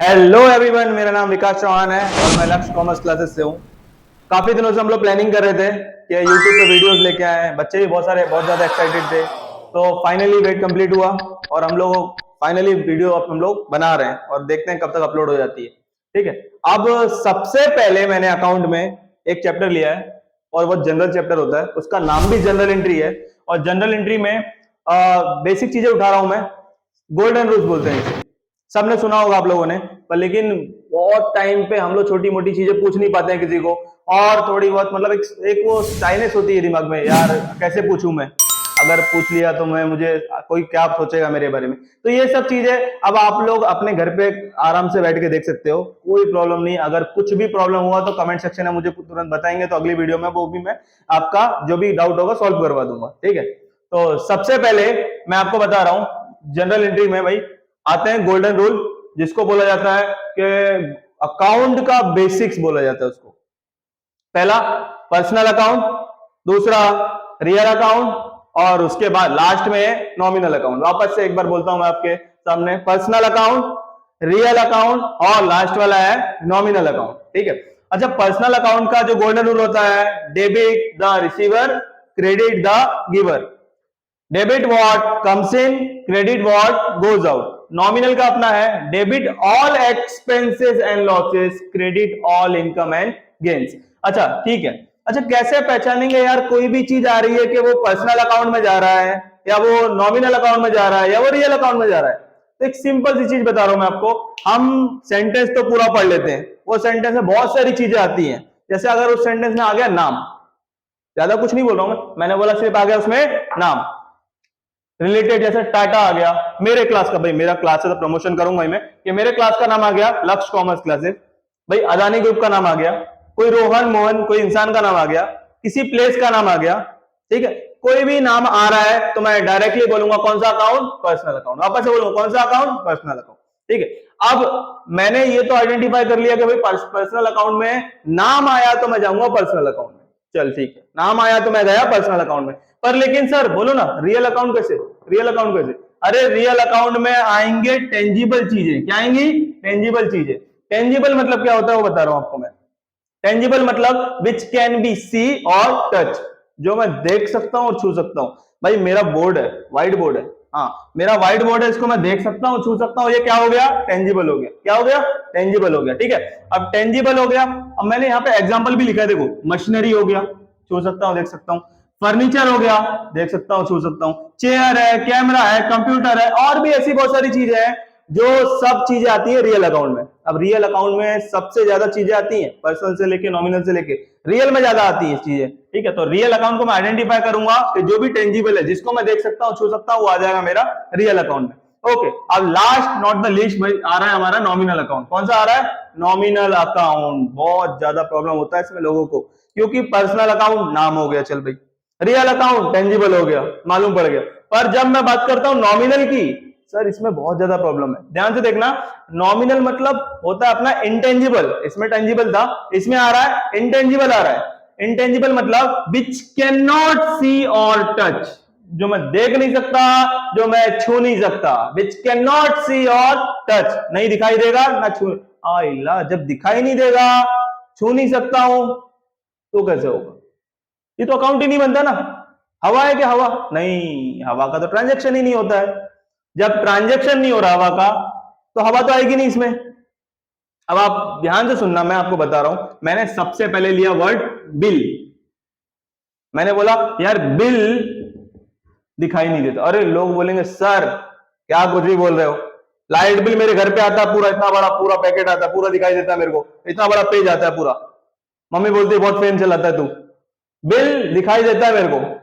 Hello everyone, मेरा नाम विकास चौहान है और मैं लक्ष्य कॉमर्स क्लासेस से हूँ। काफी दिनों से हम लोग प्लानिंग कर रहे थे कि यूट्यूब पे वीडियोस लेके आए। बच्चे भी बहुत ज्यादा एक्साइटेड थे। तो फाइनली वेट कंप्लीट हुआ और हम लोग फाइनली वीडियो अब हम लोग बना रहे हैं और देखते हैं कब तक अपलोड हो जाती है। ठीक है। अब सबसे पहले मैंने अकाउंट में एक चैप्टर लिया है और वो जनरल चैप्टर होता है। उसका नाम भी जनरल एंट्री है और जनरल एंट्री में बेसिक चीजें उठा रहा हूं मैं। गोल्डन रूल्स बोलते हैं इसे। सबने सुना होगा आप लोगों ने, पर लेकिन बहुत टाइम पे हम लोग छोटी मोटी चीजें पूछ नहीं पाते हैं किसी को। और थोड़ी बहुत मतलब एक वो साइनेस होती है दिमाग में, यार कैसे पूछूं मैं, अगर पूछ लिया तो मैं मुझे कोई क्या सोचेगा मेरे बारे में। तो ये सब चीजें अब आप लोग अपने घर पे आराम से बैठ के देख सकते हो, कोई प्रॉब्लम नहीं। अगर कुछ भी प्रॉब्लम हुआ तो कमेंट सेक्शन में मुझे तुरंत बताएंगे, तो अगली वीडियो में वो भी मैं आपका जो भी डाउट होगा सॉल्व करवा दूंगा। ठीक है। तो सबसे पहले मैं आपको बता रहा हूं जनरल एंट्री में भाई आते हैं गोल्डन रूल, जिसको बोला जाता है कि अकाउंट का बेसिक्स बोला जाता है उसको। पहला पर्सनल अकाउंट, दूसरा रियल अकाउंट और उसके बाद लास्ट में नॉमिनल अकाउंट। वापस से एक बार बोलता हूं मैं आपके सामने, पर्सनल अकाउंट, रियल अकाउंट और लास्ट वाला है नॉमिनल अकाउंट। ठीक है। अच्छा, पर्सनल अकाउंट का जो गोल्डन रूल होता है, debit the receiver, credit the giver. Debit what comes in, credit what goes out. Nominal का अपना है debit all expenses and losses, credit all income and gains. अच्छा ठीक है। अच्छा, कैसे पहचानेंगे यार कोई भी चीज आ रही है कि वो पर्सनल अकाउंट में जा रहा है या वो नॉमिनल अकाउंट में जा रहा है या वो रियल अकाउंट में जा रहा है? तो एक सिंपल सी चीज बता रहा हूं मैं आपको। हम सेंटेंस तो पूरा पढ़ लेते हैं, वो सेंटेंस में बहुत सारी चीजें आती हैं। जैसे अगर उस सेंटेंस में आ गया नाम, ज्यादा कुछ नहीं बोल रहा हूं मैंने बोला सिर्फ आ गया उसमें नाम। रिलेटेड जैसे टाटा आ गया, मेरे क्लास का, भाई मेरा क्लास है तो प्रमोशन करूंगा ही मैं, कि मेरे क्लास का नाम आ गया लक्ष्य कॉमर्स क्लासेस। भाई अदानी ग्रुप का नाम आ गया, कोई रोहन मोहन कोई इंसान का नाम आ गया, किसी प्लेस का नाम आ गया। ठीक है। कोई भी नाम आ रहा है तो मैं डायरेक्टली बोलूंगा कौन सा अकाउंट, पर्सनल अकाउंट। वापस से बोलूंगा कौन सा अकाउंट, पर्सनल अकाउंट। ठीक है। अब मैंने ये तो आइडेंटिफाई कर लिया कि भाई पर्सनल अकाउंट में नाम आया तो मैं जाऊंगा पर्सनल अकाउंट में। चल ठीक है, नाम आया तो मैं गया पर्सनल अकाउंट में। पर लेकिन सर बोलो ना, रियल अकाउंट कैसे? रियल अकाउंट कैसे? अरे रियल अकाउंट में आएंगे टेंजिबल चीजें। क्या आएंगी? टेंजिबल चीजें। टेंजिबल मतलब क्या होता है वो बता रहा हूं आपको मैं। टेंजिबल मतलब विच कैन बी सी और टच, जो मैं देख सकता हूं और छू सकता हूं। भाई मेरा बोर्ड है, व्हाइट बोर्ड है। हाँ, मेरा व्हाइट बोर्ड है, इसको मैं देख सकता हूं, छू सकता हूं। ये क्या हो गया? टेंजिबल हो गया। क्या हो गया? टेंजिबल हो गया। ठीक है। अब टेंजिबल हो गया, अब मैंने यहाँ पे एग्जांपल भी लिखा है, देखो। मशीनरी हो गया, छू सकता हूं, देख सकता हूं। फर्नीचर हो गया, देख सकता हूं, छू सकता हूं। चेयर है, कैमरा है, कंप्यूटर है, और भी ऐसी बहुत सारी चीजें हैं जो सब चीजें आती है रियल अकाउंट में। अब रियल अकाउंट में सबसे ज्यादा चीजें आती हैं, पर्सनल से लेके नॉमिनल से लेके रियल में ज्यादा आती है चीजें। ठीक है। तो रियल अकाउंट को मैं आइडेंटिफाई करूंगा कि जो भी टेंजिबल है, जिसको मैं देख सकता हूं, छू सकता हूं, वो आ जाएगा मेरा रियल अकाउंट में। ओके। अब लास्ट नॉट द लीस्ट आ रहा है हमारा नॉमिनल अकाउंट। कौन सा आ रहा है? Nominal account. बहुत ज्यादा प्रॉब्लम होता है इसमें लोगों को, क्योंकि पर्सनल अकाउंट नाम हो गया, चल भाई, रियल अकाउंट टेंजिबल हो गया, मालूम पड़ गया। पर जब मैं बात करता हूं नॉमिनल की, सर इसमें बहुत ज्यादा प्रॉब्लम है। ध्यान से देखना, नॉमिनल मतलब होता है अपना इंटेंजिबल। इसमें टेंजिबल था, इसमें आ रहा है इंटेंजिबल आ रहा है। इंटेंजिबल मतलब विच कैन नॉट सी और टच, जो मैं देख नहीं सकता, जो मैं छू नहीं सकता। विच कैन नॉट सी और टच, नहीं दिखाई देगा ना छू। आइला, जब दिखाई नहीं देगा, छू नहीं सकता हूं, तो कैसे होगा? ये तो अकाउंट ही नहीं बनता ना। हवा है क्या? हवा नहीं, हवा का तो ट्रांजैक्शन ही नहीं होता है। जब ट्रांजैक्शन नहीं हो रहा हवा का, तो हवा तो आएगी नहीं इसमें। अब आप ध्यान से सुनना, मैं आपको बता रहा हूं। मैंने सबसे पहले लिया वर्ड बिल। मैंने बोला यार बिल दिखाई नहीं देता। अरे लोग बोलेंगे सर क्या कुछ भी बोल रहे हो, लाइट बिल मेरे घर पे आता है पूरा, इतना बड़ा पूरा पैकेट आता है, पूरा दिखाई देता है मेरे को, इतना बड़ा पेज आता है पूरा। मम्मी बोलती है बहुत फेम चलाता है तू, बिल दिखाई देता है मेरे को।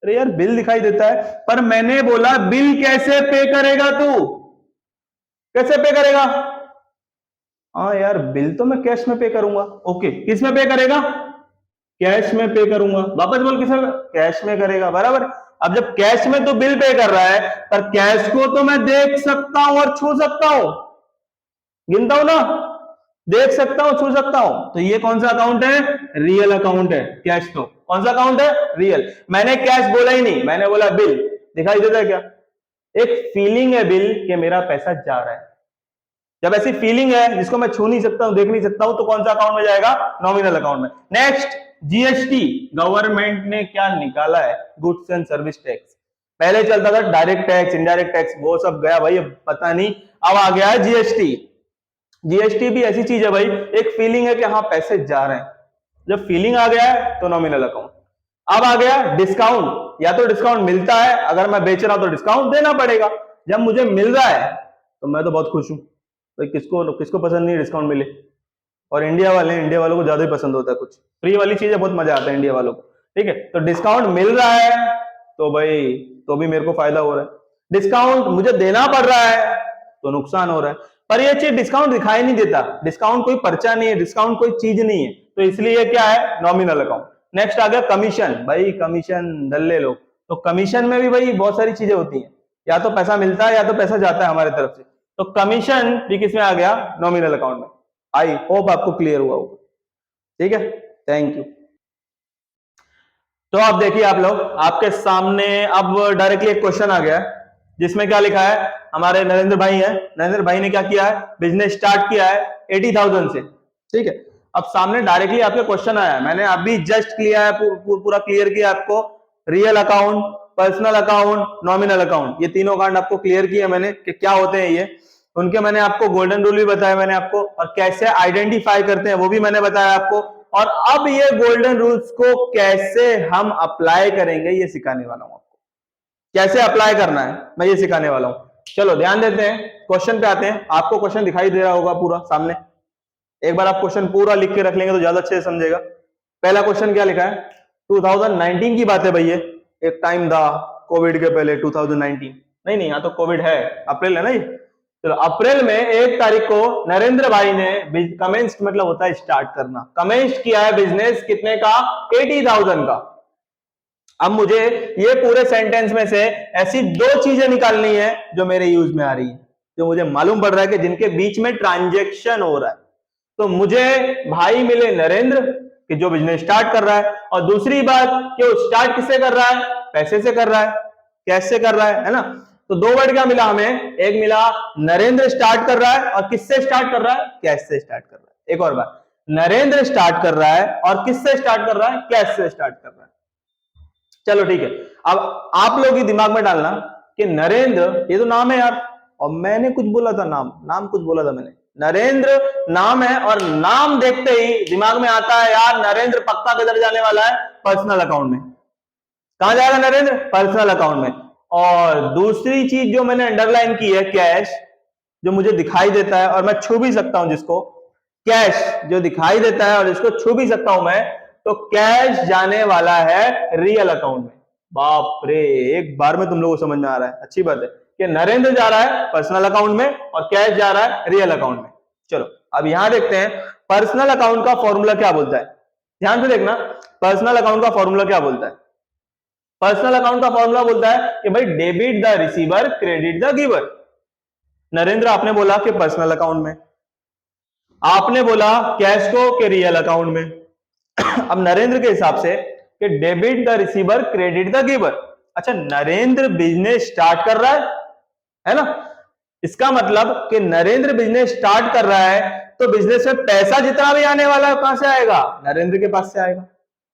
अरे यार बिल दिखाई देता है, पर मैंने बोला बिल कैसे पे करेगा तू? कैसे पे करेगा? हाँ यार बिल तो मैं कैश में पे करूंगा। ओके, किस में पे करेगा? कैश में पे करूंगा। वापस बोल, किस में? कैश में करेगा, बराबर। अब जब कैश में तो बिल पे कर रहा है, पर कैश को तो मैं देख सकता हूं और छू सकता हूं। गिनता हूं ना, देख सकता हूं, छू सकता हूं। तो ये कौन सा अकाउंट है? रियल अकाउंट है। कैश तो कौन सा अकाउंट है? रियल। मैंने कैश बोला ही नहीं, मैंने बोला बिल। दिखाई देता है क्या? एक फीलिंग है बिल कि मेरा पैसा जा रहा है। जब ऐसी फीलिंग है जिसको मैं छू नहीं सकता हूं, देख नहीं सकता हूं, तो कौन सा अकाउंट में जाएगा? नॉमिनल अकाउंट में। नेक्स्ट, जीएसटी, गवर्नमेंट ने क्या निकाला है? Goods and service tax. पहले चलता था डायरेक्ट टैक्स, इनडायरेक्ट टैक्स, वो सब गया भाई, अब पता नहीं, अब आ गया है जीएसटी। जीएसटी भी ऐसी चीज है भाई, एक फीलिंग है कि हाँ पैसे जा रहे हैं, जब फीलिंग आ गया है तो नॉमिनल अकाउंट। अब आ गया डिस्काउंट, या तो डिस्काउंट मिलता है, अगर मैं बेच रहा हूं तो डिस्काउंट देना पड़ेगा। जब मुझे मिल रहा है तो मैं तो बहुत खुश हूं भाई, किसको किसको पसंद नहीं डिस्काउंट मिले, और इंडिया वालों को ज्यादा ही पसंद होता है, कुछ फ्री वाली चीजें बहुत मजा आता है इंडिया वालों को, ठीक है। तो डिस्काउंट मिल रहा है तो भाई, तो भी मेरे को फायदा हो रहा है। डिस्काउंट मुझे देना पड़ रहा है तो नुकसान हो रहा है। पर ये चीज डिस्काउंट दिखाई नहीं देता, डिस्काउंट कोई पर्चा नहीं है, डिस्काउंट कोई चीज नहीं है, तो इसलिए क्या है? Nominal account. नेक्स्ट आ गया कमीशन। भाई कमीशन दल्ले लोग, तो कमीशन में भी भाई बहुत सारी चीजें होती हैं, या तो पैसा मिलता है या तो पैसा जाता है हमारे तरफ से, तो कमीशन भी किसमें आ गया? नॉमिनल अकाउंट में। आई होप आपको क्लियर हुआ होगा, ठीक है, थैंक यू। तो आप देखिए, आप लोग आपके सामने अब डायरेक्टली एक क्वेश्चन आ गया है, जिसमें क्या लिखा है? हमारे नरेंद्र भाई हैं, नरेंद्र भाई ने क्या किया है? बिजनेस स्टार्ट किया है 80,000 से, ठीक है। अब सामने डायरेक्टली आपके क्वेश्चन आया है, मैंने अभी जस्ट किया है, पूरा क्लियर किया आपको, real account, personal account, nominal account, ये तीनों कांड आपको क्लियर किया मैंने कि क्या होते हैं ये, उनके मैंने आपको गोल्डन रूल भी बताया मैंने आपको, और कैसे आइडेंटिफाई करते हैं वो भी मैंने बताया आपको, और अब ये गोल्डन रूल्स को कैसे हम अप्लाई करेंगे ये सिखाने वाला हूं आपको, कैसे अप्लाई करना है मैं ये सिखाने वाला हूं। चलो ध्यान देते हैं, क्वेश्चन पे आते हैं। आपको क्वेश्चन दिखाई दे रहा होगा पूरा सामने, एक बार आप क्वेश्चन पूरा लिख के रख लेंगे तो ज्यादा अच्छे से समझेगा। पहला क्वेश्चन क्या लिखा है? 2019 की बात है भाई, ये एक टाइम था कोविड के पहले, 2019 नहीं, यहाँ तो कोविड है, अप्रैल है ना ये। चलो अप्रैल में 1 तारीख को नरेंद्र भाई ने कमेंस्ड, मतलब होता है स्टार्ट करना, कमेंस्ड किया है बिजनेस कितने का? 80,000 का। अब मुझे ये पूरे सेंटेंस में से ऐसी 2 चीजें निकालनी है जो मेरे यूज में आ रही है, जो मुझे मालूम पड़ रहा है कि जिनके बीच में ट्रांजैक्शन हो रहा है। तो मुझे भाई मिले नरेंद्र कि जो बिजनेस स्टार्ट कर रहा है, और दूसरी बात कि वो स्टार्ट किससे कर रहा है? पैसे से कर रहा है, कैश से कर रहा है ना। तो 2 वर्ड क्या मिला हमें? एक मिला नरेंद्र स्टार्ट कर रहा है, और किससे स्टार्ट कर रहा है? कैश से स्टार्ट कर रहा है। एक और बात, नरेंद्र स्टार्ट कर रहा है और किससे स्टार्ट कर रहा है? कैश से स्टार्ट कर रहा है। चलो ठीक है, अब आप लोग ही दिमाग में डालना कि नरेंद्र ये तो नाम है यार, और मैंने कुछ बोला था, नाम कुछ बोला था मैंने, नरेंद्र नाम है, और नाम देखते ही दिमाग में आता है यार नरेंद्र पक्का किधर जाने वाला है? पर्सनल अकाउंट में। कहां जाएगा नरेंद्र? पर्सनल अकाउंट में। और दूसरी चीज जो मैंने अंडरलाइन की है, कैश, जो मुझे दिखाई देता है और मैं छू भी सकता हूं जिसको, कैश जो दिखाई देता है और जिसको छू भी सकता हूं मैं, तो कैश जाने वाला है रियल अकाउंट में। बाप रे, एक बार में तुम लोगों को समझ में आ रहा है, अच्छी बात है कि नरेंद्र जा रहा है पर्सनल अकाउंट में और कैश जा रहा है रियल अकाउंट में। चलो अब यहां देखते हैं पर्सनल अकाउंट का फॉर्मूला क्या बोलता है, ध्यान से देखना, पर्सनल अकाउंट का फॉर्मूला क्या बोलता है? पर्सनल अकाउंट का फॉर्मूला बोलता है कि भाई debit the receiver, credit the giver. Narendra आपने बोला कि पर्सनल अकाउंट में, आपने बोला कैश को कि रियल अकाउंट में। अब नरेंद्र के हिसाब से कि debit the receiver, credit the giver. अच्छा, नरेंद्र बिजनेस स्टार्ट कर रहा है ना, इसका मतलब कि नरेंद्र बिजनेस स्टार्ट कर रहा है, तो बिजनेस में पैसा जितना भी आने वाला है कहां से आएगा? नरेंद्र के पास से आएगा।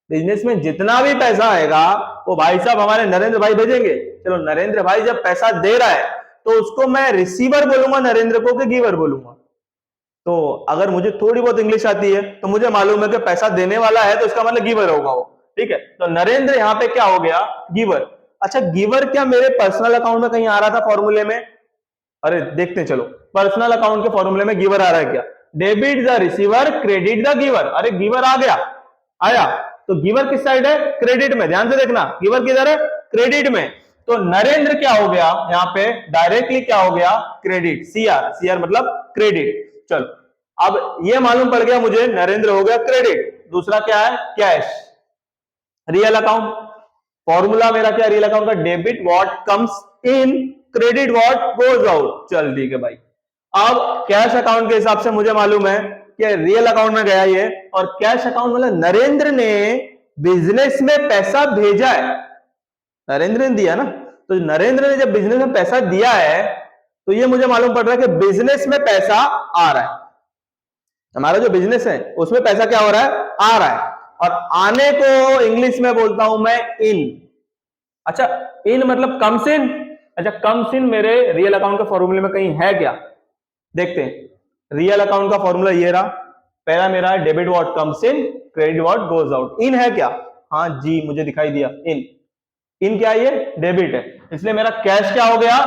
बिजनेस में जितना भी पैसा आएगा वो भाई साहब हमारे नरेंद्र भाई भेजेंगे। चलो नरेंद्र भाई जब पैसा दे रहा है तो उसको मैं रिसीवर बोलूंगा नरेंद्र को कि गिवर बोलूंगा? तो अगर मुझे थोड़ी बहुत इंग्लिश आती है तो मुझे मालूम है कि पैसा देने वाला है तो इसका मतलब गिवर होगा वो, ठीक है। तो नरेंद्र यहाँ पे क्या हो गया? गिवर। अच्छा, गिवर क्या मेरे पर्सनल अकाउंट में कहीं आ रहा था फॉर्मूले में? अरे देखते हैं, चलो पर्सनल अकाउंट के फॉर्मूले में गिवर आ रहा है क्या? Debit the receiver, credit the giver. अरे गिवर आ गया, आया, तो गिवर किस साइड है? क्रेडिट में। ध्यान से देखना, गिवर किधर है? क्रेडिट में। तो नरेंद्र क्या हो गया यहाँ पे? डायरेक्टली क्या हो गया? क्रेडिट, सीआर, सीआर मतलब क्रेडिट। चलो अब ये मालूम पड़ गया मुझे, नरेंद्र हो गया क्रेडिट। दूसरा क्या है? Cash, real account. फॉर्मूला मेरा क्या रियल अकाउंट का? Debit what comes in, credit what goes out. चल ठीक है भाई। अब कैश अकाउंट के हिसाब से मुझे मालूम है कि रियल अकाउंट में गया ये, और कैश अकाउंट मतलब नरेंद्र ने बिजनेस में पैसा भेजा है, नरेंद्र ने दिया ना, तो नरेंद्र ने जब बिजनेस में पैसा दिया है तो ये मुझे मालूम पड़ रहा है कि बिजनेस में पैसा आ रहा है, हमारा जो बिजनेस है उसमें पैसा क्या हो रहा है, आ रहा है। और आने को इंग्लिश में बोलता हूं मैं इन। अच्छा, इन मतलब कम्स इन। अच्छा, कम्स इन मेरे रियल अकाउंट के फॉर्मूले में कहीं है क्या? देखते हैं। रियल अकाउंट का फॉर्मूला ये रहा, पहला मेरा है debit what comes in, credit what goes out. In है क्या? हाँ जी, मुझे दिखाई दिया इन। इन क्या है? ये डेबिट है, इसलिए मेरा कैश क्या हो गया,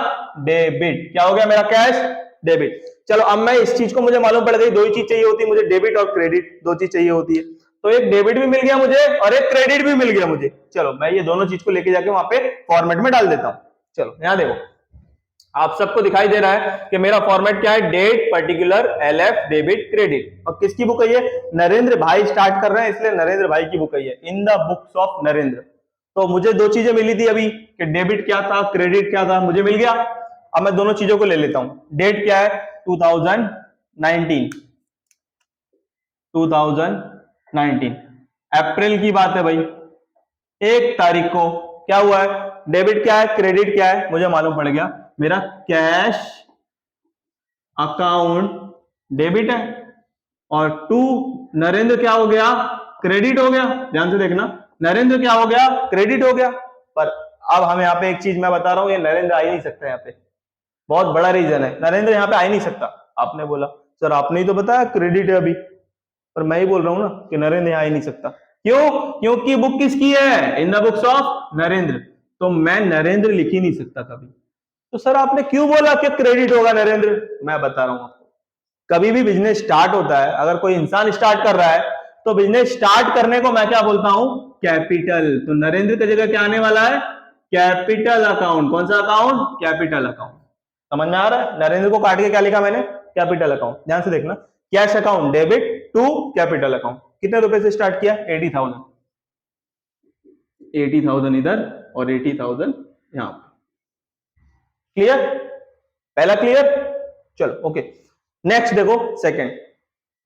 डेबिट। क्या हो गया मेरा कैश, डेबिट। चलो अब मैं इस चीज को, मुझे मालूम पड़ गई, दो ही चीज चाहिए होती है मुझे, डेबिट और क्रेडिट, दो चीज चाहिए होती है। तो एक डेबिट भी मिल गया मुझे और एक क्रेडिट भी मिल गया मुझे। चलो मैं ये दोनों चीज को लेके जाके वहां पे फॉर्मेट में डाल देता हूं। चलो यहां देखो, आप सबको दिखाई दे रहा है कि मेरा फॉर्मेट क्या है, date particular LF debit credit. और किसकी बुक है ये? नरेंद्र भाई स्टार्ट कर रहे हैं, इसलिए नरेंद्र भाई की बुक है ये, in the books of Narendra. तो मुझे दो चीजें मिली थी अभी कि डेबिट क्या था, क्रेडिट क्या था, मुझे मिल गया। अब मैं दोनों चीजों को ले लेता हूं। डेट क्या है? 2019, 2019 अप्रैल की बात है भाई, 1 तारीख को क्या हुआ है? डेबिट क्या है, क्रेडिट क्या है, मुझे मालूम पड़ गया। मेरा कैश अकाउंट डेबिट है और टू नरेंद्र क्या हो गया, क्रेडिट हो गया। ध्यान से देखना, नरेंद्र क्या हो गया, क्रेडिट हो गया। पर अब हम यहाँ पे एक चीज मैं बता रहा हूं, ये नरेंद्र आ ही नहीं सकता यहाँ पे, बहुत बड़ा रीजन है, नरेंद्र यहाँ पे आ ही नहीं सकता। आपने बोला सर आपने ही तो बताया क्रेडिट है अभी, पर मैं ही बोल रहा हूं ना कि नरेंद्र यहाँ आ ही नहीं सकता। क्यों? क्योंकि बुक किसकी है, in the books of Narendra, तो मैं नरेंद्र लिख ही नहीं सकता कभी। तो सर आपने क्यों बोला कि क्रेडिट होगा नरेंद्र? मैं बता रहा हूं आपको, कभी भी बिजनेस स्टार्ट होता है, अगर कोई इंसान स्टार्ट कर रहा है तो बिजनेस स्टार्ट करने को मैं क्या बोलता हूं, कैपिटल। तो नरेंद्र की जगह क्या आने वाला है, कैपिटल अकाउंट। कौन सा अकाउंट, कैपिटल अकाउंट। समझ में आ रहा है? नरेंद्र को काट के क्या लिखा मैंने, कैपिटल अकाउंट। ध्यान से देखना, cash account debit to capital account. कितने रुपए से स्टार्ट किया, 80,000, 80,000 इधर और 80,000 यहां। क्लियर? पहला क्लियर? चलो ओके। नेक्स्ट देखो सेकंड,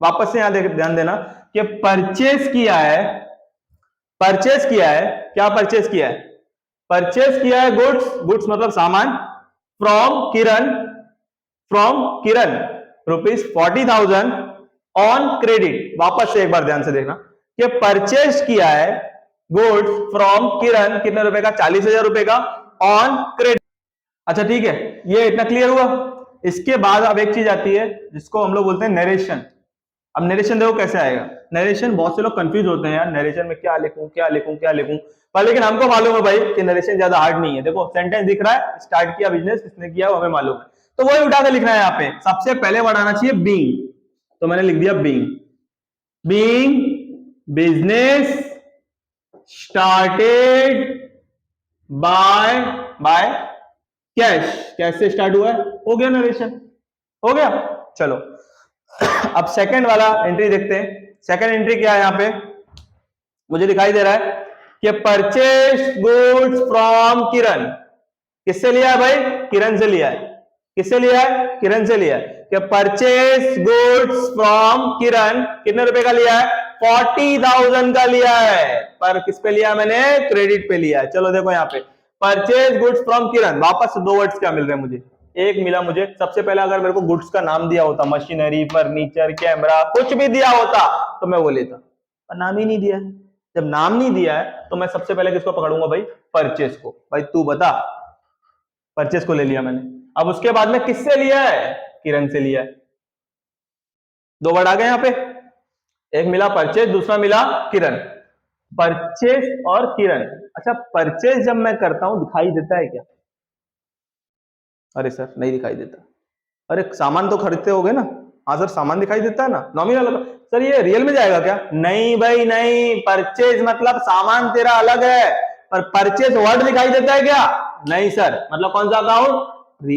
वापस से यहां ध्यान देना कि परचेज किया है, परचेज किया है, क्या परचेज किया है, परचेज किया है गुड्स, गुड्स मतलब सामान, from Kiran, from Kiran ₹40,000 on credit. वापस से एक बार ध्यान से देखना कि परचेज किया है गुड्स फ्रॉम किरण, कितने रुपए का, 40,000 रुपए का, ऑन क्रेडिट। अच्छा ठीक है, ये इतना क्लियर हुआ। इसके बाद अब एक चीज आती है जिसको हम लोग बोलते हैं नरेशन। अब नरेशन देखो कैसे आएगा। नरेशन, बहुत से लोग कंफ्यूज होते हैं यार, नरेशन में क्या लिखूं क्या लिखूं क्या लिखूं, पर लेकिन हमको मालूम है भाई कि नरेशन ज्यादा हार्ड नहीं है। देखो सेंटेंस दिख रहा है, स्टार्ट किया बिजनेस, किसने किया वो हमें मालूम है, तो वही उठा के लिखना है। यहाँ पे सबसे पहले वर्ड आना चाहिए बीइंग, तो मैंने लिख दिया being. Being business started by cash, cash से स्टार्ट हुआ है, हो गया नरेशन, हो गया। चलो अब सेकंड वाला एंट्री देखते हैं। सेकंड एंट्री क्या है, यहां पे मुझे दिखाई दे रहा है कि परचेज गुड्स फ्रॉम किरण। किससे लिया है भाई, किरण से लिया है। किससे लिया है, किरण से लिया है। कि परचेज गुड्स फ्रॉम किरण, कितने रुपए का लिया है, 40,000 का लिया है। पर किस पे लिया मैंने, क्रेडिट पे लिया है। चलो देखो यहाँ पे परचेज गुड्स फ्रॉम किरण, वापस दो वर्ड्स क्या मिल रहे हैं मुझे, एक मिला मुझे। सबसे पहले अगर मेरे को गुड्स का नाम दिया होता, मशीनरी, फर्नीचर, कैमरा, कुछ भी दिया होता तो मैं वो लेता, पर नाम ही नहीं दिया है। जब नाम नहीं दिया है तो मैं सबसे पहले किसको पकड़ूंगा भाई, परचेज को। भाई तू बता, परचेज को ले लिया मैंने। अब उसके बाद में किससे लिया है, किरण से लिया है। दो वर्ड आ गए यहां पे, एक मिला परचेज, दूसरा मिला किरण। परचेज और किरण। अच्छा परचेज जब मैं करता हूं दिखाई देता है क्या, अरे सर नहीं दिखाई देता। अरे सामान तो खरीदते होगे ना, हाँ सर सामान दिखाई देता है ना, नॉमिनल। सर ये रियल में जाएगा क्या, नहीं भाई नहीं, परचेज मतलब सामान तेरा अलग है, पर परचेज वर्ड दिखाई देता है क्या, नहीं सर। मतलब कौन सा अकाउंट,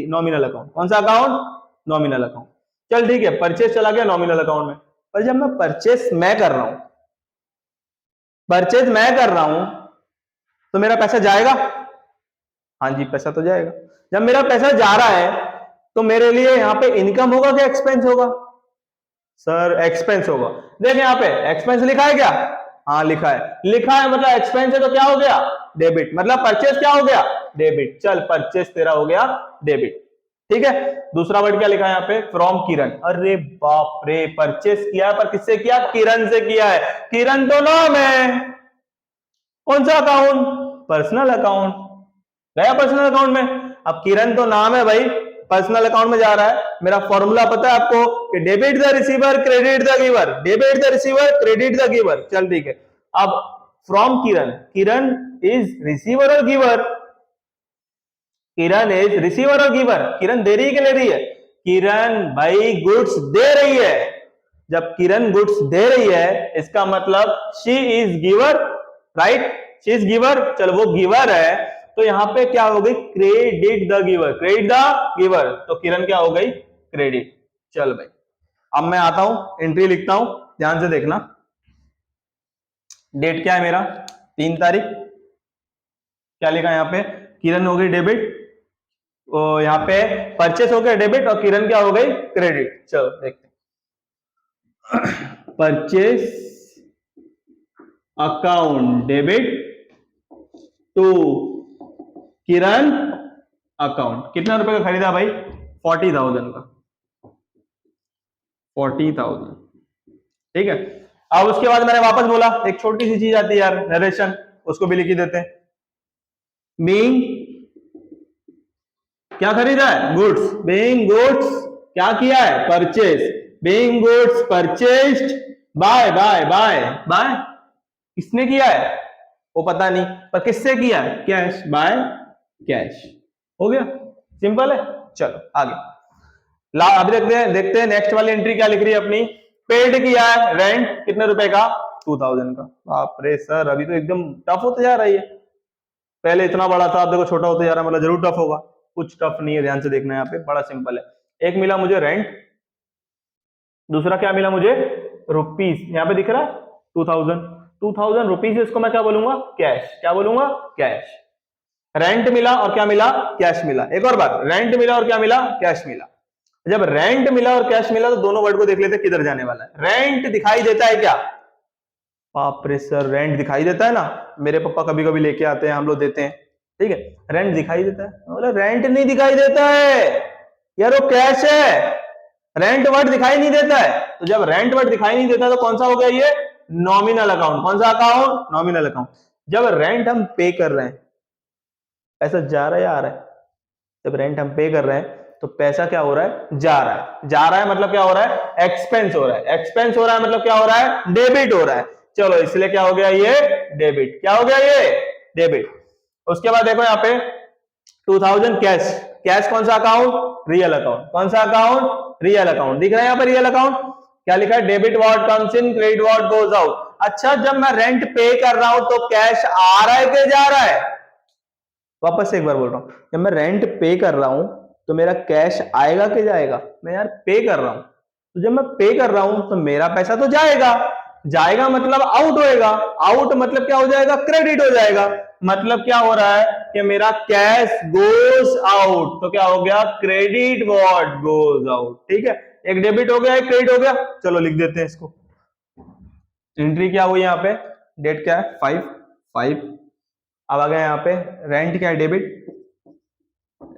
नॉमिनल अकाउंट। कौन सा अकाउंट, नॉमिनल अकाउंट। चल ठीक है, परचेज चला गया नॉमिनल अकाउंट में। पर जब मैं परचेज मैं कर रहा हूं, परचेज मैं कर रहा हूं, तो मेरा पैसा जाएगा, हाँ जी पैसा तो जाएगा। जब मेरा पैसा जा रहा है तो मेरे लिए यहाँ पे इनकम होगा क्या एक्सपेंस होगा, सर एक्सपेंस होगा। देख यहाँ पे एक्सपेंस लिखा है क्या, हाँ लिखा है। लिखा है मतलब एक्सपेंस है तो क्या हो गया, डेबिट। मतलब परचेस क्या हो गया, डेबिट। चल परचेस तेरा हो गया डेबिट। ठीक है। दूसरा वर्ड क्या लिखा है यहाँ पे, फ्रॉम किरण। अरे बाप रे, परचेस किया है, पर किससे किया, किरण से किया है। किरण तो नाम है, कौन सा अकाउंट, पर्सनल अकाउंट, गया पर्सनल अकाउंट में। अब किरण तो नाम है भाई, पर्सनल अकाउंट में जा रहा है। मेरा फॉर्मूला पता है आपको कि debit the receiver credit the giver, debit the receiver credit the giver. चल ठीक है। अब from Kiran, Kiran is receiver और गिवर, किरण इज रिसीवर और गिवर। किरण दे रही है कि ले रही है, किरण भाई गुड्स दे रही है। जब किरण गुड्स दे रही है इसका मतलब she is giver, right, she is giver. चलो वो गिवर है तो यहां पे क्या हो गई, credit the giver, credit the giver, तो किरण क्या हो गई, क्रेडिट। चल भाई अब मैं आता हूं, एंट्री लिखता हूं, ध्यान से देखना। डेट क्या है मेरा, 3 तारीख। क्या लिखा है यहाँ पे, किरण हो गई डेबिट, यहाँ पे परचेस हो गया डेबिट और किरण क्या हो गई, क्रेडिट। चलो देखते हैं। Purchase account debit to Kiran account. कितना रुपए का खरीदा भाई, 40,000 का, 40,000। ठीक है। अब उसके बाद मैंने वापस बोला, एक छोटी सी चीज आती है यार, नरेशन, उसको भी लिख ही देते हैं। बीइंग, क्या खरीदा है, गुड्स, बीइंग गुड्स क्या किया है, purchase, being goods purchased by by by by, किसने किया है वो पता नहीं, पर किससे किया है, कैश, बाय कैश। हो गया, सिंपल है। चलो आगे अभी देखते हैं नेक्स्ट वाली एंट्री क्या लिख रही है अपनी। पेड किया है रेंट, कितने रुपए का, 2,000 का। बाप रे सर, अभी तो एकदम टफ होते जा रही है, पहले इतना बड़ा था अब देखो छोटा होते जा रहा है, मतलब जरूर टफ होगा। कुछ टफ नहीं है, ध्यान से देखना है, यहाँ पे बड़ा सिंपल है। एक मिला मुझे रेंट, दूसरा क्या मिला मुझे, रुपीस, यहाँ पे दिख रहा है 2,000, 2,000 रुपीज, इसको मैं क्या बोलूंगा, कैश। क्या बोलूंगा, कैश। रेंट मिला और क्या मिला, कैश मिला। एक और बात, रेंट मिला और क्या मिला, कैश मिला। जब रेंट मिला और कैश मिला तो दोनों वर्ड को देख लेते किधर जाने वाला है। रेंट दिखाई देता है क्या, बाप रे सर, रेंट दिखाई देता है ना, मेरे पापा कभी कभी लेके आते हैं, हम लोग देते हैं, ठीक है। रेंट दिखाई देता है, बोले रेंट नहीं दिखाई देता है यार, वो कैश है, रेंट वर्ड दिखाई नहीं देता है। तो जब रेंट वर्ड दिखाई नहीं देता तो कौन सा हो गया ये, नॉमिनल अकाउंट। कौन सा अकाउंट, नॉमिनल अकाउंट। जब रेंट हम पे कर रहे हैं, पैसा जा रहा है या आ रहा है, जब रेंट हम पे कर रहे हैं तो पैसा क्या हो रहा है, जा रहा है। जा रहा है मतलब क्या हो रहा है, एक्सपेंस हो रहा है। एक्सपेंस हो रहा है मतलब क्या हो रहा है, डेबिट हो रहा है। चलो इसलिए क्या हो गया ये, डेबिट। क्या हो गया ये, डेबिट। उसके बाद देखो यहाँ पे 2,000 कैश, कैश कौन सा अकाउंट, रियल अकाउंट। कौन सा अकाउंट, रियल अकाउंट। दिख रहा है यहाँ पर रियल अकाउंट, क्या लिखा है, debit what comes in, credit what goes out. अच्छा, जब मैं रेंट पे कर रहा हूं तो कैश आ रहा है कि जा रहा है, वापस से एक बार बोल रहा हूं, जब मैं रेंट पे कर रहा हूं तो मेरा कैश आएगा कि जाएगा, मैं यार पे कर रहा हूं, तो जब मैं पे कर रहा हूं तो मेरा पैसा तो जाएगा। जाएगा मतलब आउट होएगा, आउट मतलब क्या हो जाएगा, क्रेडिट हो जाएगा। मतलब क्या हो रहा है कि मेरा कैश गोज आउट, तो क्या हो गया, क्रेडिट व्हाट गोज आउट। ठीक है, एक डेबिट हो गया, एक क्रेडिट हो गया। चलो लिख देते हैं इसको। एंट्री क्या हुई यहाँ पे, डेट क्या है, 5/5। अब आ गया यहाँ पे रेंट क्या है, debit,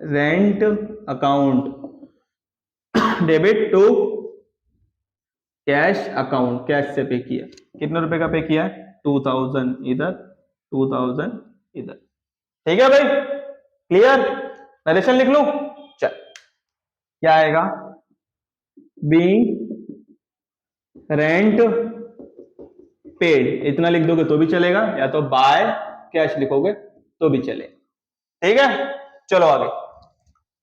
rent account debit to cash account, cash से पे किया। कितने रुपए का पे किया है, 2,000 इधर, 2,000 इधर। ठीक है भाई, क्लियर। नरेशन लिख लूं, चल क्या आएगा, बीइंग रेंट पेड, इतना लिख दोगे तो भी चलेगा, या तो बाय कैश लिखोगे तो भी चलेगा। ठीक है, चलो आगे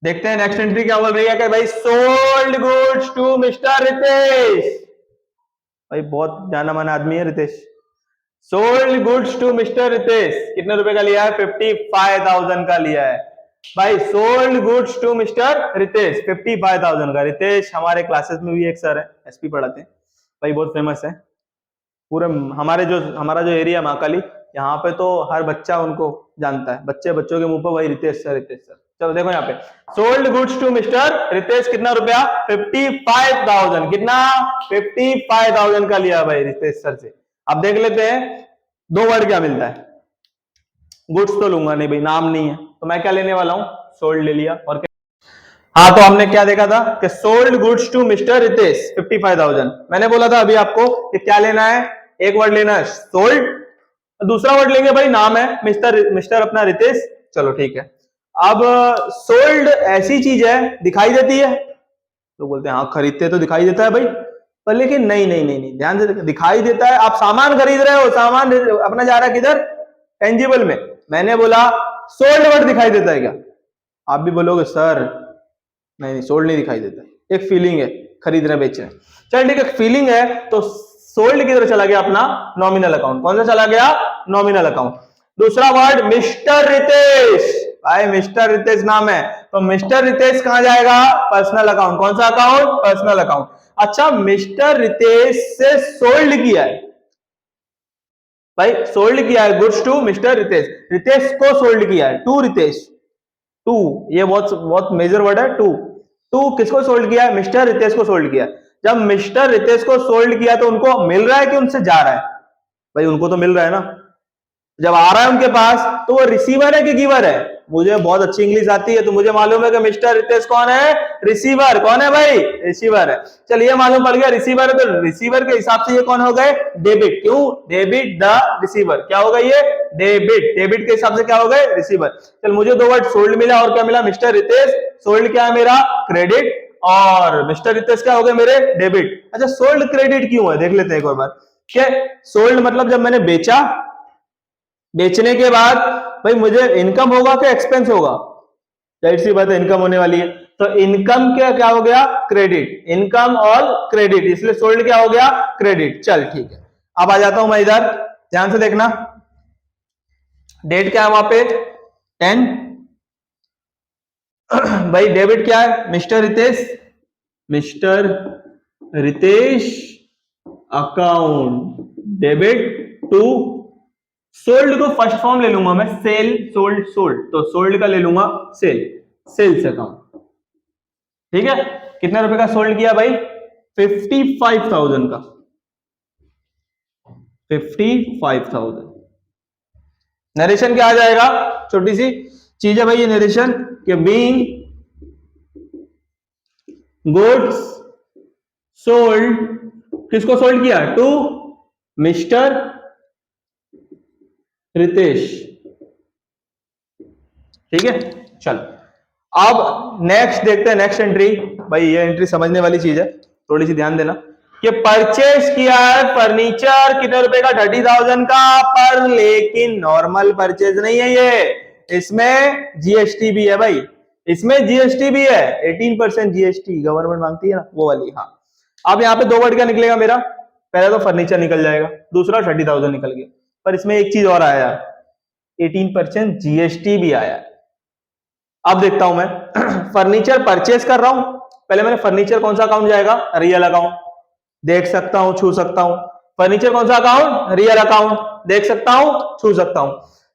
देखते हैं नेक्स्ट एंट्री क्या बोल रही है कि भाई sold goods to mister Ritesh. भाई बहुत जाना माना आदमी है Ritesh. Sold goods to mister Ritesh, कितने रुपए का लिया है, 55,000 का लिया है भाई। Sold goods to mister Ritesh, 55,000 का। रितेश हमारे क्लासेस में भी एक सर है, एसपी पढ़ाते हैं भाई, बहुत फेमस है पूरे हमारा जो एरिया महाकाली, यहाँ पे तो हर बच्चा उनको जानता है, बच्चों के मुंह पर भाई रितेश सर, रितेश सर। चलो देखो यहाँ पे sold goods to mister Ritesh, कितना रुपया, 55,000। कितना, 55,000 का लिया भाई रितेश सर से। अब देख लेते हैं दो वर्ड क्या मिलता है। गुड्स तो लूंगा नहीं भाई, नाम नहीं है, तो मैं क्या लेने वाला हूं, सोल्ड ले लिया। और क्या, हाँ, तो हमने क्या देखा था कि sold goods to mister Ritesh 55,000। मैंने बोला था अभी आपको कि क्या लेना है, एक वर्ड लेना है सोल्ड, दूसरा वर्ड लेंगे भाई नाम है मिस्टर मिस्टर अपना रितेश। चलो ठीक है। अब सोल्ड ऐसी चीज है दिखाई देती है, तो बोलते हैं हाँ खरीदते तो दिखाई देता है भाई, पर लेकिन नहीं नहीं नहीं नहीं, ध्यान से दिखाई देता है। आप सामान खरीद रहे हो, सामान अपना जा रहा है किधर, टेंजिबल में। मैंने बोला सोल्ड वर्ड दिखाई देता है क्या? आप भी बोलोगे सर नहीं नहीं सोल्ड नहीं दिखाई देता, एक फीलिंग है खरीदना बेचना। चल ठीक है, फीलिंग है तो सोल्ड किधर चला गया अपना, नॉमिनल अकाउंट। कौन सा चला गया, नॉमिनल अकाउंट। दूसरा वर्ड मिस्टर रितेश, भाई मिस्टर रितेश नाम है, तो मिस्टर रितेश कहां जाएगा, पर्सनल अकाउंट। कौन सा अकाउंट, पर्सनल अकाउंट। अच्छा, मिस्टर रितेश से सोल्ड किया है भाई, सोल्ड किया है goods to mister Ritesh, Ritesh को सोल्ड किया है टू रितेश। टू, ये बहुत बहुत मेजर वर्ड है टू। टू किसको सोल्ड किया है, मिस्टर रितेश को सोल्ड किया। जब मिस्टर रितेश को सोल्ड किया तो उनको मिल रहा है कि उनसे जा रहा है, भाई उनको तो मिल रहा है ना। जब आ रहा है उनके पास तो वो रिसीवर है कि गिवर है। मुझे बहुत अच्छी इंग्लिश आती है तो मुझे मालूम है कि मिस्टर रितेश कौन है, रिसीवर। कौन है भाई, रिसीवर है। चलिए मालूम पड़ गया रिसीवर है, तो रिसीवर के हिसाब से ये कौन हो गए, डेबिट। क्यों, डेबिट द रिसीवर, क्या होगा ये, डेबिट। डेबिट के हिसाब से क्या हो गए, रिसीवर। चल मुझे दो वर्ड सोल्ड मिला और क्या मिला, मिस्टर रितेश। सोल्ड क्या है मेरा, क्रेडिट, और मिस्टर रितेश क्या हो गए मेरे, डेबिट। अच्छा सोल्ड क्रेडिट क्यों है, देख लेते हैं एक और बार। क्या सोल्ड मतलब जब मैंने बेचा, बेचने के बाद भाई मुझे इनकम होगा कि एक्सपेंस होगा, जाहिर सी बात है इनकम होने वाली है। तो इनकम क्या हो गया, क्रेडिट। इनकम और क्रेडिट, इसलिए सोल्ड क्या हो गया, क्रेडिट। चल ठीक है, अब आ जाता हूं मैं इधर, ध्यान से देखना। डेट क्या है वहां पे, 10। भाई डेबिट क्या है, mister Ritesh, mister Ritesh account, debit to. Sold को फर्स्ट फॉर्म ले लूंगा मैं, सेल सोल्ड सोल्ड, तो सोल्ड का ले लूंगा सेल, सेल्स अकाउंट। ठीक है, कितने रुपए का सोल्ड किया भाई, 55,000 का, 55,000। नरेशन क्या आ जाएगा, छोटी सी चीज है भाई ये नरेशन, कि बीइंग गुड्स सोल्ड, किसको सोल्ड किया, टू मिस्टर रितेश। ठीक है, चल अब नेक्स्ट देखते हैं, नेक्स्ट एंट्री। भाई ये एंट्री समझने वाली चीज है, थोड़ी सी ध्यान देना। कि परचेस किया है फर्नीचर कितने रुपए का, 30,000 का, पर लेकिन नॉर्मल परचेज नहीं है ये, इसमें जीएसटी भी है भाई, इसमें जीएसटी भी है, 18% जीएसटी गवर्नमेंट मांगती है ना, वो वाली। हाँ, अब यहाँ पे दो वर्ड क्या निकलेगा मेरा, पहला तो फर्नीचर निकल जाएगा, दूसरा 30,000 निकल गया। पर इसमें एक चीज और आया यार, 18% जीएसटी भी आया। अब देखता हूं मैं, फर्नीचर परचेस कर रहा हूं, पहले मैंने फर्नीचर कौन सा अकाउंट जाएगा, रियल अकाउंट, देख सकता हूं छू सकता हूं। फर्नीचर कौन सा अकाउंट, रियल अकाउंट, देख सकता हूं छू सकता हूं।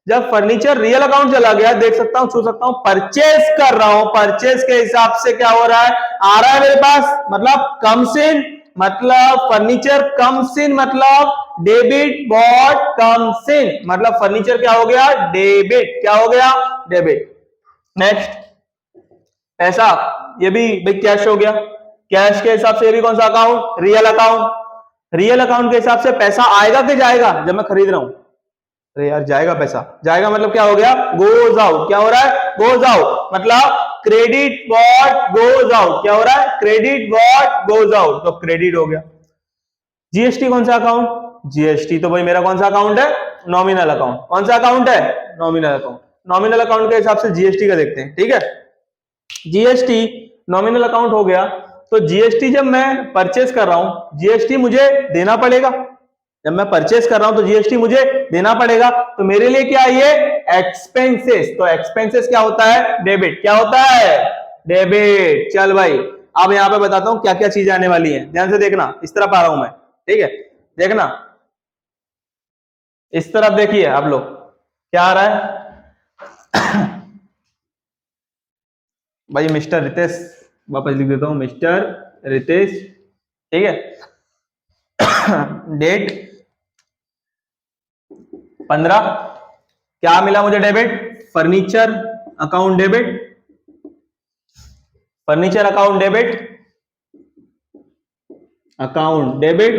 जब फर्नीचर रियल अकाउंट चला गया, देख सकता हूं छू सकता हूं, परचेस कर रहा हूं, परचेस के हिसाब से क्या हो रहा है, आ रहा है मेरे पास, मतलब कम्स इन, मतलब फर्नीचर कम्स इन, मतलब डेबिट बॉट कम्स इन, मतलब फर्नीचर क्या हो गया, डेबिट, क्या हो गया, डेबिट। नेक्स्ट पैसा, ये भी भाई कैश हो गया, कैश के हिसाब से ये भी कौन सा account, real account. Real account के हिसाब से पैसा आएगा कि जाएगा, जब मैं खरीद रहा हूं, अरे यार जाएगा पैसा, जाएगा मतलब क्या हो गया, गोज आउट। क्या हो रहा है, गोज आउट, मतलब क्रेडिट वॉट गोज आउट, क्या हो रहा है, क्रेडिट वॉट गोज आउट, तो क्रेडिट हो गया। जीएसटी कौन सा अकाउंट, जीएसटी तो भाई मेरा कौन सा अकाउंट है, नॉमिनल अकाउंट। कौन सा अकाउंट है, नॉमिनल अकाउंट। नॉमिनल अकाउंट के हिसाब से जीएसटी का देखते हैं, ठीक है। जीएसटी नॉमिनल अकाउंट हो गया, तो जीएसटी जब मैं परचेस कर रहा हूं, जीएसटी मुझे देना पड़ेगा। जब मैं परचेस कर रहा हूं तो जीएसटी मुझे देना पड़ेगा, तो मेरे लिए क्या है ये, एक्सपेंसेस। तो एक्सपेंसेस क्या होता है, डेबिट। क्या होता है, डेबिट। चल भाई अब यहां पे बताता हूं क्या क्या चीजें आने वाली हैं, ध्यान से देखना, इस तरफ आ रहा हूं मैं, ठीक है। देखना इस तरफ, देखिए आप लोग क्या आ रहा है। भाई मिस्टर रितेश, वापस लिख देता हूं, मिस्टर रितेश, ठीक है। डेट 15, क्या मिला मुझे, debit, furniture account debit, furniture account debit, account debit,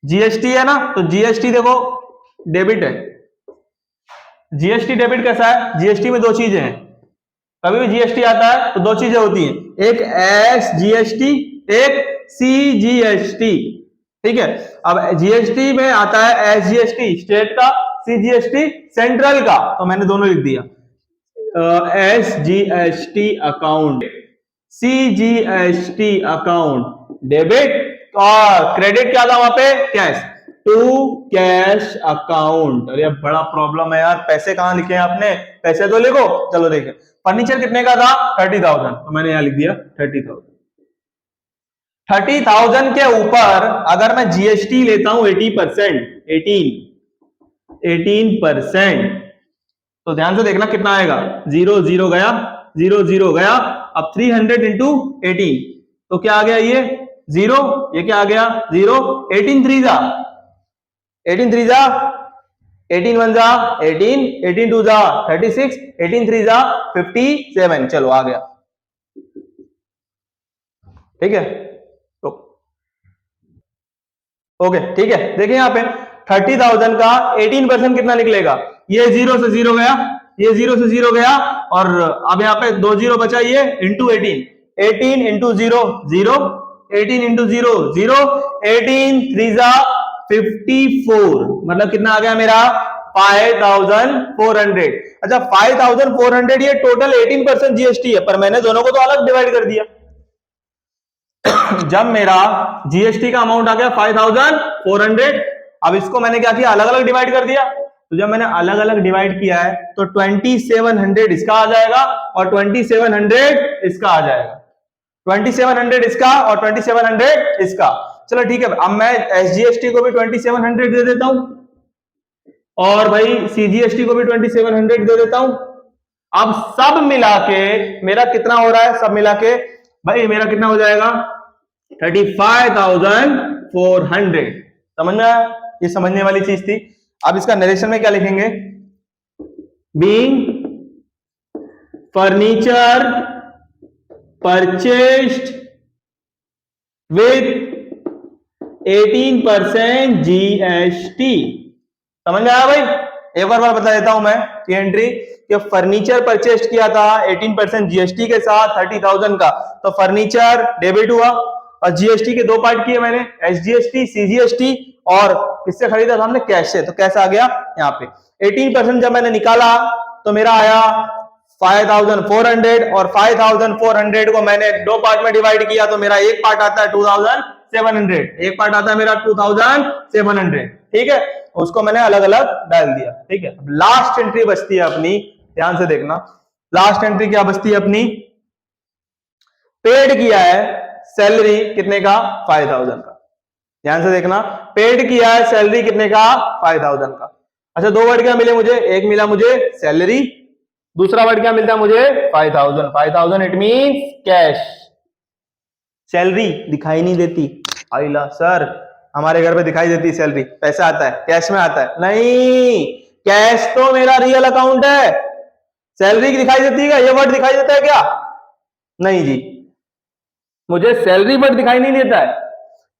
GST है ना, तो जीएसटी देखो डेबिट है। जीएसटी डेबिट कैसा है, जीएसटी में दो चीजें हैं, कभी भी जीएसटी आता है तो दो चीजें होती हैं, एक एस जीएसटी, एक सी जीएसटी, ठीक है। अब जीएसटी में आता है एस जीएसटी स्टेट का, सी जीएसटी सेंट्रल का, तो मैंने दोनों लिख दिया, S GST account, C GST account debit, और क्रेडिट क्या था वहां पे, कैश, टू कैश अकाउंट। अरे बड़ा प्रॉब्लम है यार, पैसे कहां लिखे हैं आपने, पैसे तो लिखो। चलो देखें, फर्नीचर कितने का था, 30,000, तो मैंने यहां लिख दिया 30,000। 30,000 के ऊपर अगर मैं जीएसटी लेता हूं 80%, 18%, तो ध्यान से देखना कितना आएगा, 0 0 गया, 0 0 गया, अब 300 इंटू 18, तो क्या आ गया ये 0, ये क्या आ गया 0, 18 3 जा 18 3 जा 18 1 जा 18, 18 2 जा 36, 18 3 जा 57, चलो आ गया, ठीक है। तो ओके ठीक है, देखिए यहां पे 30,000 का 18% कितना निकलेगा, ये 0 से 0 गया, ये 0 से 0 गया, और अब यहाँ पे 2 0 बचा, ये इंटू 18, 18 इंटू 0 0, 18 इंटू 0 0, 18 3 जा 54, मतलब कितना आ गया मेरा 5,400। अच्छा 5,400 ये टोटल 18% जीएसटी है, पर मैंने दोनों को तो अलग डिवाइड कर दिया। जब मेरा जीएसटी का अमाउंट आ गया 5,400, अब इसको मैंने क्या किया, अलग अलग डिवाइड कर दिया, तो जब मैंने अलग अलग डिवाइड किया है तो 2700 इसका आ जाएगा और 2700 इसका आ जाएगा, 2700 इसका और 2700 इसका। चलो ठीक है, अब मैं एसजीएसटी को भी 2700 दे देता हूं और भाई सीजीएसटी को भी 2700 दे देता हूं। अब सब मिला के मेरा कितना हो रहा है, सब मिला के भाई मेरा कितना हो जाएगा 35,400। समझ में आया, ये समझने वाली चीज थी। अब इसका नरेशन में क्या लिखेंगे, being furniture purchased with 18% GST. समझ में आया भाई, एक बार बता देता हूं मैं ये एंट्री, कि फर्नीचर परचेज किया था 18% जीएसटी के साथ 30,000 का, तो फर्नीचर डेबिट हुआ, और जीएसटी के दो पार्ट किए मैंने, एसजीएसटी सीजीएसटी, और किससे खरीदा था हमने, कैश से, तो कैश आ गया यहाँ पे। 18% जब मैंने निकाला तो मेरा आया 5,400, और 5,400 को मैंने दो पार्ट में डिवाइड किया, तो मेरा एक पार्ट आता है 2,700, एक पार्ट आता है मेरा 2,700, ठीक है, उसको मैंने अलग अलग डाल दिया, ठीक है। अब लास्ट एंट्री बचती है अपनी, ध्यान से देखना, लास्ट एंट्री क्या बचती है अपनी, पेड किया है सैलरी कितने का, 5,000 का। ध्यान से देखना, पेड किया है सैलरी कितने का, 5,000 का। अच्छा दो वर्ड क्या मिले मुझे, एक मिला मुझे सैलरी, दूसरा वर्ड क्या मिलता है मुझे 5,000, 5,000 इट मींस कैश। सैलरी दिखाई नहीं देती, आइला सर हमारे घर पे दिखाई देती सैलरी, पैसा आता है कैश में आता है, नहीं, कैश तो मेरा रियल अकाउंट है, सैलरी दिखाई देती है, ये वर्ड दिखाई देता है क्या, नहीं जी, मुझे सैलरी वर्ड दिखाई नहीं देता है।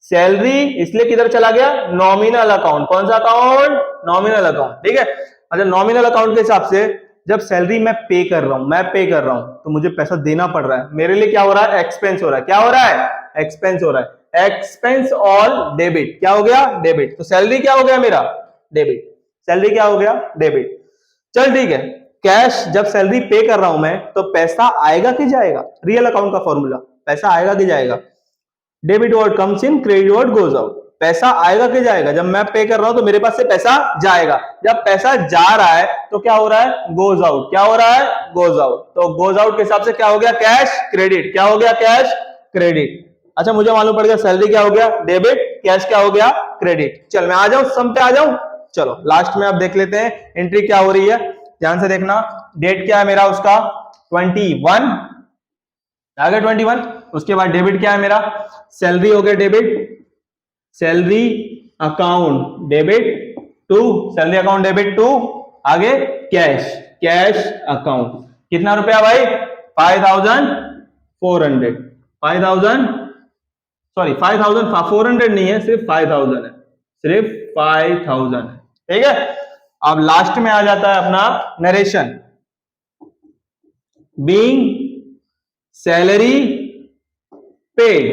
सैलरी इसलिए किधर चला गया, नॉमिनल अकाउंट, कौन सा अकाउंट, नॉमिनल अकाउंट, ठीक है। अच्छा नॉमिनल अकाउंट के हिसाब से जब सैलरी मैं पे कर रहा हूं, तो मुझे पैसा देना पड़ रहा है, मेरे लिए क्या हो रहा है, एक्सपेंस हो रहा है, क्या हो रहा है, एक्सपेंस हो रहा है, एक्सपेंस ऑल डेबिट, क्या हो गया, डेबिट, तो सैलरी क्या हो गया मेरा, डेबिट, सैलरी क्या हो गया, डेबिट। चल ठीक है, कैश जब सैलरी पे कर रहा हूं मैं, तो पैसा आएगा कि जाएगा, रियल अकाउंट का फॉर्मूला, पैसा आएगा कि जाएगा, debit word comes in, credit word goes out, पैसा आएगा कि जाएगा, जब मैं पे कर रहा हूं तो मेरे पास से पैसा जाएगा, जब पैसा जा रहा है तो क्या हो रहा है, गोज आउट, क्या हो रहा है, गोज आउट, तो गोज आउट के हिसाब से क्या हो गया, कैश क्रेडिट, क्या हो गया, कैश क्रेडिट। अच्छा मुझे मालूम पड़ गया सैलरी क्या हो गया, डेबिट, कैश क्या हो गया, क्रेडिट। चल मैं आ जाऊं, सम पे आ जाऊं, चलो लास्ट में आप देख लेते हैं एंट्री क्या हो रही है, ध्यान से देखना, डेट क्या है मेरा उसका 21, आगे 21, उसके बाद डेबिट क्या है मेरा, सैलरी हो गया debit, salary account debit to, salary account debit to, आगे कैश, कैश अकाउंट, कितना रुपया भाई 5,400, 400 5000 सॉरी 5000 400 नहीं है, सिर्फ 5000 है, सिर्फ 5000 है। ठीक है, अब लास्ट में आ जाता है अपना narration, being salary paid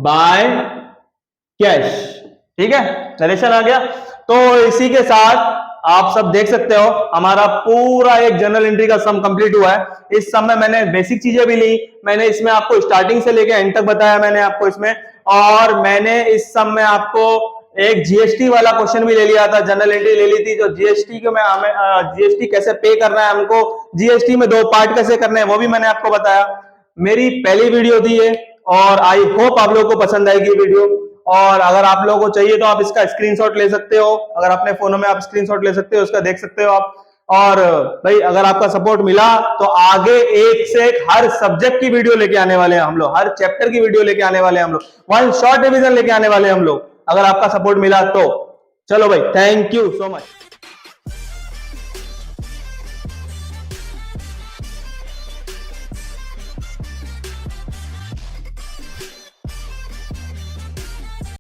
by cash. ठीक है, नरेशन आ गया। तो इसी के साथ आप सब देख सकते हो हमारा पूरा एक जर्नल एंट्री का सम कंप्लीट हुआ है। इस सम में मैंने बेसिक चीजें भी ली, मैंने इसमें आपको स्टार्टिंग से लेके एंड तक बताया मैंने आपको इसमें, और मैंने इस सम में आपको एक जीएसटी वाला क्वेश्चन भी ले लिया था, जनरल एंट्री ले ली थी, जो जीएसटी को मैं जीएसटी कैसे पे करना है हमको, जीएसटी में 2 पार्ट कैसे करने हैं वो भी मैंने आपको बताया। मेरी पहली वीडियो थी ये, और आई होप आप लोगों को पसंद आएगी वीडियो। और अगर आप लोगों को चाहिए तो आप इसका स्क्रीनशॉट ले सकते हो, अगर अपने फोनों में आप स्क्रीनशॉट ले सकते हो, उसका देख सकते हो आप। और भाई अगर आपका सपोर्ट मिला तो आगे एक से एक हर सब्जेक्ट की वीडियो लेके आने वाले हैं हम लोग, हर चैप्टर की वीडियो लेके आने वाले हैं हम लोग, 1 शॉर्ट रिवीजन लेके आने वाले हैं हम लोग, अगर आपका सपोर्ट मिला तो। चलो भाई, थैंक यू सो मच।